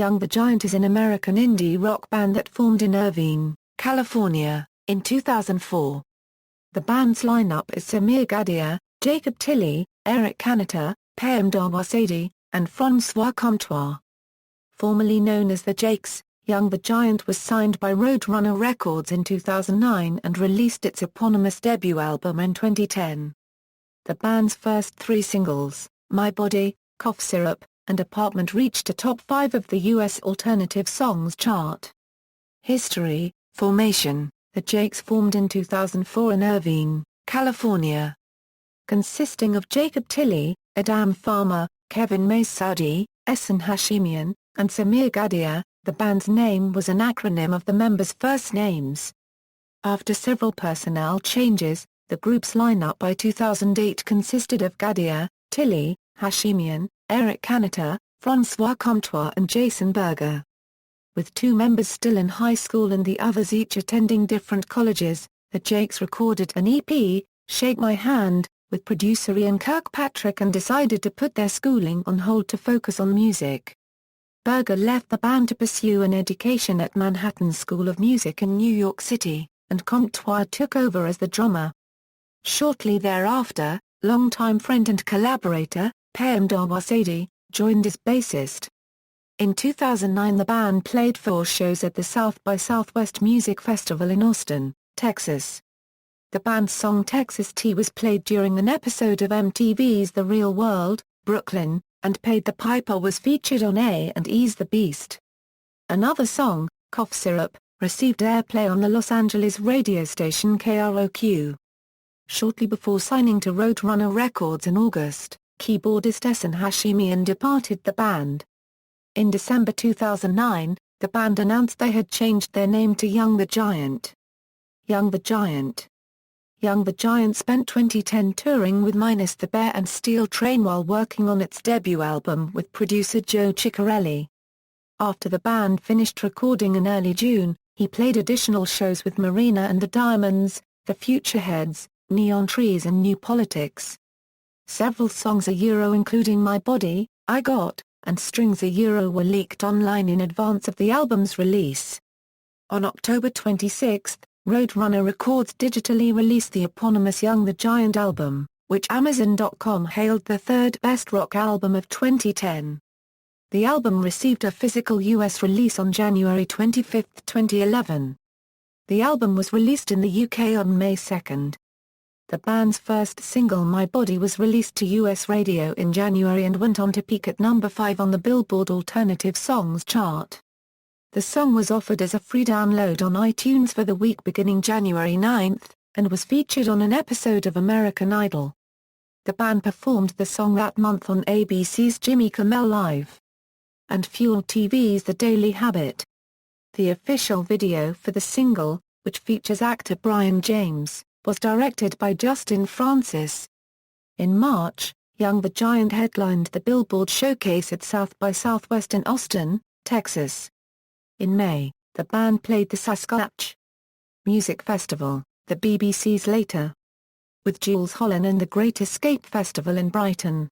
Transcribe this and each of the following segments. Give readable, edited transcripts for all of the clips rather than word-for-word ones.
Young the Giant is an American indie rock band that formed in Irvine, California, in 2004. The band's lineup is Sameer Gadhia, Jacob Tilley, Eric Cannata, Payam Doostzadeh, and Francois Comtois. Formerly known as the Jakes, Young the Giant was signed by Roadrunner Records in 2009 and released its eponymous debut album in 2010. The band's first three singles, My Body, Cough Syrup, and Apartment reached the top 5 of the U.S. Alternative Songs chart. History. Formation. The Jakes formed in 2004 in Irvine, California. Consisting of Jacob Tilley, Adam Farmer, Kevin Masoudi, Ehsan Hashemian, and Sameer Gadhia, the band's name was an acronym of the members' first names. After several personnel changes, the group's lineup by 2008 consisted of Gadhia, Tilley, Hashemian, Eric Cannata, Francois Comtois and Jason Berger. With 2 members still in high school and the others each attending different colleges, the Jakes recorded an EP, Shake My Hand, with producer Ian Kirkpatrick and decided to put their schooling on hold to focus on music. Berger left the band to pursue an education at Manhattan School of Music in New York City, and Comtois took over as the drummer. Shortly thereafter, longtime friend and collaborator, Payam Doostzadeh, joined as bassist. In 2009 the band played 4 shows at the South by Southwest Music Festival in Austin, Texas. The band's song Texas Tea was played during an episode of MTV's The Real World, Brooklyn, and Paid the Piper was featured on A&E's The Beast. Another song, Cough Syrup, received airplay on the Los Angeles radio station KROQ. Shortly before signing to Roadrunner Records in August, keyboardist Ehsan Hashemian departed the band. In December 2009, the band announced they had changed their name to Young the Giant. Young the Giant. Young the Giant spent 2010 touring with Minus the Bear and Steel Train while working on its debut album with producer Joe Ciccarelli. After the band finished recording in early June, he played additional shows with Marina and the Diamonds, The Futureheads, Neon Trees and New Politics. Several songs including My Body, I Got, and Strings were leaked online in advance of the album's release. On October 26, Roadrunner Records digitally released the eponymous Young the Giant album, which Amazon.com hailed the 3rd best rock album of 2010. The album received a physical US release on January 25, 2011. The album was released in the UK on May 2. The band's first single My Body was released to US radio in January and went on to peak at number 5 on the Billboard Alternative Songs chart. The song was offered as a free download on iTunes for the week beginning January 9, and was featured on an episode of American Idol. The band performed the song that month on ABC's Jimmy Kimmel Live and Fuel TV's The Daily Habit. The official video for the single, which features actor Brian James, was directed by Justin Francis. In March, Young the Giant headlined the Billboard Showcase at South by Southwest in Austin, Texas. In May, the band played the Sasquatch Music Festival, the BBC's Later, with Jools Holland and the Great Escape Festival in Brighton.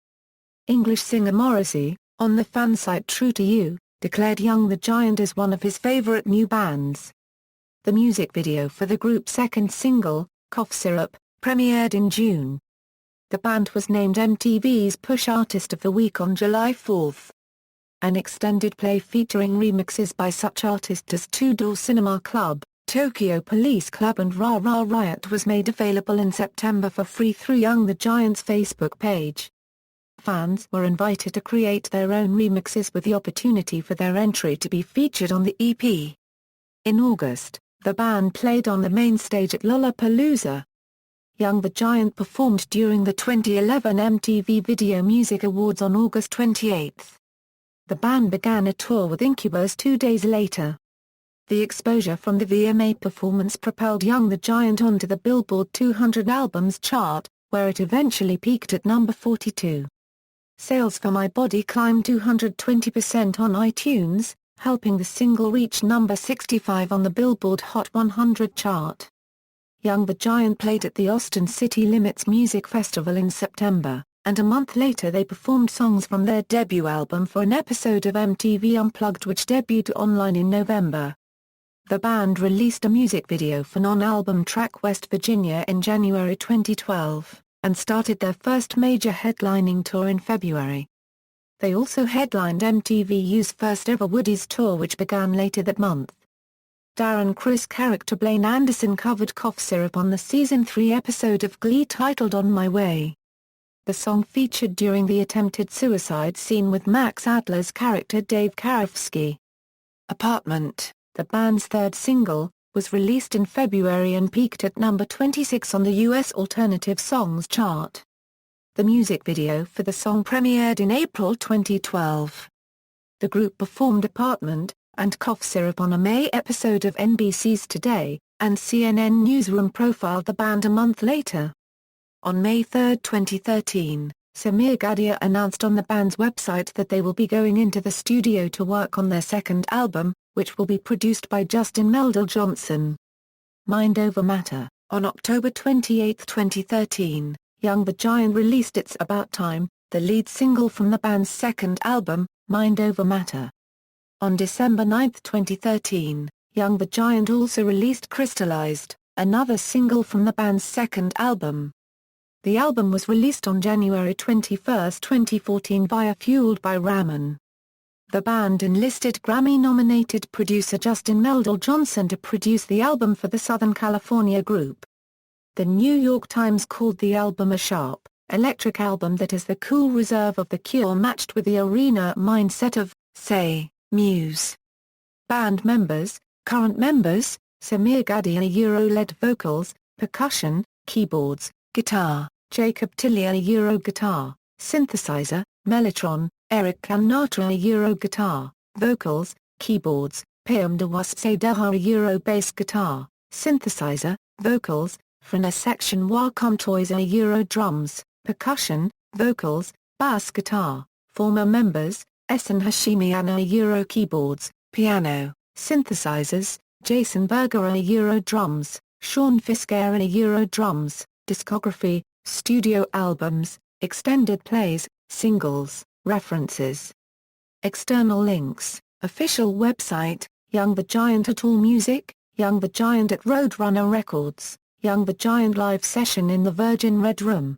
English singer Morrissey, on the fansite True to You, declared Young the Giant as one of his favourite new bands. The music video for the group's second single, Cough Syrup, premiered in June. The band was named MTV's Push Artist of the Week on July 4. An extended play featuring remixes by such artists as Two Door Cinema Club, Tokyo Police Club and Ra Ra Riot was made available in September for free through Young the Giant's Facebook page. Fans were invited to create their own remixes with the opportunity for their entry to be featured on the EP. In August, the band played on the main stage at Lollapalooza. Young the Giant performed during the 2011 MTV Video Music Awards on August 28. The band began a tour with Incubus 2 days later. The exposure from the VMA performance propelled Young the Giant onto the Billboard 200 Albums chart, where it eventually peaked at number 42. Sales for My Body climbed 220% on iTunes, helping the single reach number 65 on the Billboard Hot 100 chart. Young the Giant played at the Austin City Limits Music Festival in September, and a month later they performed songs from their debut album for an episode of MTV Unplugged which debuted online in November. The band released a music video for non-album track West Virginia in January 2012, and started their first major headlining tour in February. They also headlined MTV's first ever Woody's tour which began later that month. Darren Criss character Blaine Anderson covered Cough Syrup on the Season 3 episode of Glee titled On My Way. The song featured during the attempted suicide scene with Max Adler's character Dave Karofsky. Apartment, the band's third single, was released in February and peaked at number 26 on the US Alternative Songs chart. The music video for the song premiered in April 2012. The group performed Apartment and Cough Syrup on a May episode of NBC's Today, and CNN Newsroom profiled the band a month later. On May 3, 2013, Sameer Gadhia announced on the band's website that they will be going into the studio to work on their second album, which will be produced by Justin Meldal-Johnson. Mind Over Matter. On October 28, 2013, Young the Giant released It's About Time, the lead single from the band's second album, Mind Over Matter. On December 9, 2013, Young the Giant also released Crystallized, another single from the band's second album. The album was released on January 21, 2014 via Fueled by Ramen. The band enlisted Grammy-nominated producer Justin Meldal-Johnson to produce the album for the Southern California group. The New York Times called the album a sharp, electric album that has the cool reserve of The Cure matched with the arena mindset of, say, Muse. Band members. Current members: Sameer Gadhia lead vocals, percussion, keyboards, guitar, Jacob Tilley guitar, synthesizer, mellotron, Eric Cannata guitar, vocals, keyboards, Payam Doostzadeh bass guitar, synthesizer, vocals, Francois Comtois drums, percussion, vocals, bass guitar. Former members: Ehsan Hashimi keyboards, piano, synthesizers, Jason Berger drums, Sean Fisker drums. Discography, studio albums, extended plays, singles, references. External links: official website, Young the Giant at AllMusic, Young the Giant at Roadrunner Records, Young the Giant live session in the Virgin Red Room.